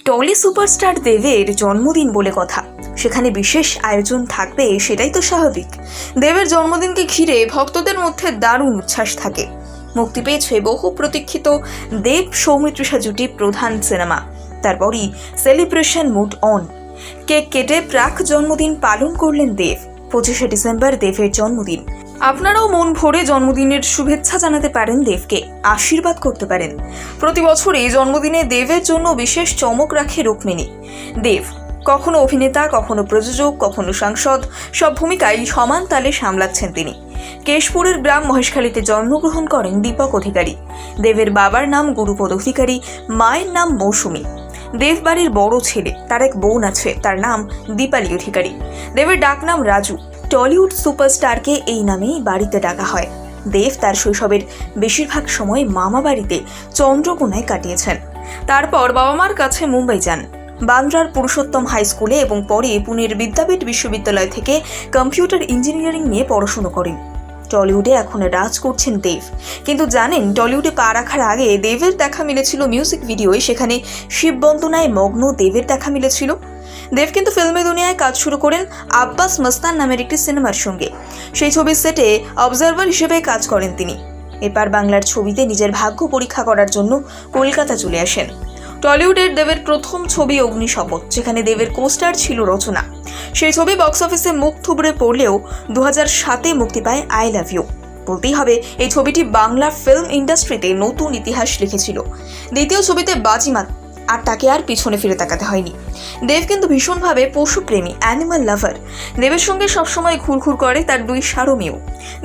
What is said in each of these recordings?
Trolley superstar দেবের জন্মদিন বলে কথা, সেখানে বিশেষ আয়োজন থাকবে সেটাই তো স্বাভাবিক। দেবের জন্মদিনকে ঘিরে ভক্তদের মধ্যে দারুণ উচ্ছ্বাস থাকে। মুক্তি পেয়েছে বহু প্রতীক্ষিত দেব সৌমিত্রিষা জুটি প্রধান সিনেমা। তারপরই সেলিব্রেশন মুড অন। কেক কেটে প্রাক জন্মদিন পালন করলেন দেব। 25শে ডিসেম্বর দেবের জন্মদিন। আপনারাও মন ভরে জন্মদিনের শুভেচ্ছা জানাতে পারেন দেবকে, আশীর্বাদ করতে পারেন। প্রতি বছরই জন্মদিনে দেবের জন্য বিশেষ চমক রাখে রুক্মিণী। দেব কখনো অভিনেতা, কখনো প্রযোজক, কখনো সাংসদ, সব ভূমিকায় সমান তালে সামলাচ্ছেন তিনি। কেশপুরের গ্রাম মহেশখালীতে জন্মগ্রহণ করেন দীপক অধিকারী। দেবের বাবার নাম গুরুপদ অধিকারী, মায়ের নাম মৌসুমী। দেব বাড়ির বড় ছেলে, তার এক বোন আছে, তার নাম দীপালি অধিকারী। দেবের ডাকনাম রাজু। টলিউড সুপারস্টারকে এই নামেই বাড়িতে ডাকা হয়। দেব তার শৈশবের বেশিরভাগ সময় মামা বাড়িতে চন্দ্রকোনায় কাটিয়েছেন। তারপর বাবা মার কাছে মুম্বাই যান, বান্দ্রার পুরুষোত্তম হাই স্কুলে, এবং পরে পুনের বিদ্যাপীঠ বিশ্ববিদ্যালয় থেকে কম্পিউটার ইঞ্জিনিয়ারিং নিয়ে পড়াশুনো করেন। টলিউডে এখন রাজ করছেন দেব। কিন্তু জানেন, টলিউডে পা রাখার আগে দেবের দেখা মিলেছিল মিউজিক ভিডিওয়। সেখানে শিব বন্দনায় মগ্ন দেবের দেখা মিলেছিল। দেব কিন্তু ফিল্মে দুনিয়ায় কাজ শুরু করেন আব্বাস মস্তান নামের একটি সিনেমার সঙ্গে। সেই ছবির সেটে অবজারভার হিসেবে কাজ করেন তিনি। এবার বাংলার ছবিতে নিজের ভাগ্য পরীক্ষা করার জন্য কলকাতা চলে আসেন। টলিউডের দেবের প্রথম ছবি অগ্নিশপথ, যেখানে দেবের কোস্টার ছিল রচনা। সেই ছবি বক্স অফিসে মুখ থুবড়ে পড়লেও 2007-এ মুক্তি পায় আই লাভ ইউ। বলতেই হবে, এই ছবিটি বাংলা ফিল্ম ইন্ডাস্ট্রিতে নতুন ইতিহাস লিখেছিল। দ্বিতীয় ছবিতে বাজিমাত, আর তাকে আর পিছনে ফিরে তাকাতে হয়নি। দেব কিন্তু ভীষণভাবে পশুপ্রেমী, অ্যানিমাল লাভার। দেবের সঙ্গে সবসময় ঘুরঘুর করে তার 2 ষাঁড় মেয়েও।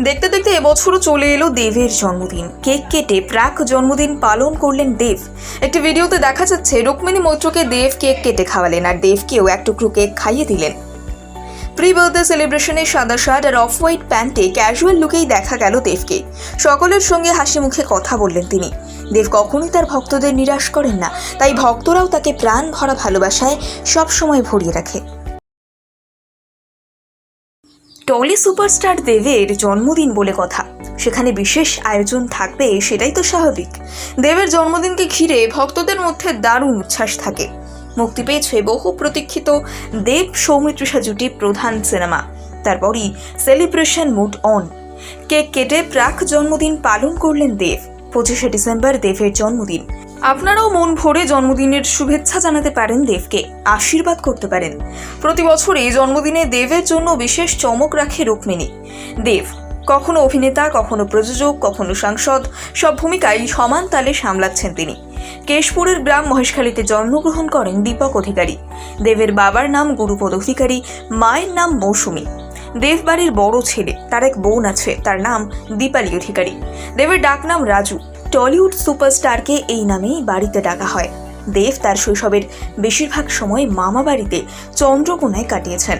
দেখতে দেখতে এবছরও চলে এলো দেবের জন্মদিন। কেক কেটে প্রাক জন্মদিন পালন করলেন দেব। একটি ভিডিওতে দেখা যাচ্ছে রুক্মিণী মৈত্রকে দেব কেক কেটে খাওয়ালেন, আর দেবকেও এক টুকরো কেক খাইয়ে দিলেন। প্রি বার্থডে সেলিব্রেশনে সাদা শার্ট আর অফ হোয়াইট প্যান্টে ক্যাজুয়াল লুকেই দেখা গেল দেবকে। সকলের সঙ্গে হাসি মুখে কথা বললেন তিনি। দেব কখনোই তার ভক্তদের নিরাশ করেন না, তাই ভক্তরাও তাকে প্রাণ ভরা ভালোবাসায় সবসময় ভরিয়ে রাখে। টলি সুপারস্টার দেবের জন্মদিন বলে কথা, সেখানে বিশেষ আয়োজন থাকবে সেটাই তো স্বাভাবিক। দেবের জন্মদিনকে ঘিরে ভক্তদের মধ্যে দারুণ উচ্ছ্বাস থাকে। মুক্তি পেয়েছে বহু প্রতীক্ষিত দেব সৌমিত্রিষা জুটি প্রধান সিনেমা। তারপরই সেলিব্রেশন মুড অন। কেক কেটে প্রাক জন্মদিন পালন করলেন দেব। 25শে ডিসেম্বর দেবের জন্মদিন। আপনারাও মন ভরে জন্মদিনের শুভেচ্ছা জানাতে পারেন দেবকে, আশীর্বাদ করতে পারেন। প্রতি বছরই জন্মদিনে দেবের জন্য বিশেষ চমক রাখে রুক্মিণী। দেব কখনো অভিনেতা, কখনো প্রযোজক, কখনো সাংসদ, সব ভূমিকায় সমান তালে সামলাচ্ছেন তিনি। কেশপুরের গ্রাম মহেশখালীতে জন্মগ্রহণ করেন দীপক অধিকারী। দেবের বাবার নাম গুরুপদ অধিকারী, মায়ের নাম মৌসুমী। দেব বাড়ির বড় ছেলে, তার এক বোন আছে, তার নাম দীপালি অধিকারী। দেবের ডাকনাম রাজু। টলিউড সুপারস্টারকে এই নামেই বাড়িতে ডাকা হয়। দেব তার শৈশবের বেশিরভাগ সময় মামা বাড়িতে চন্দ্রকোনায় কাটিয়েছেন।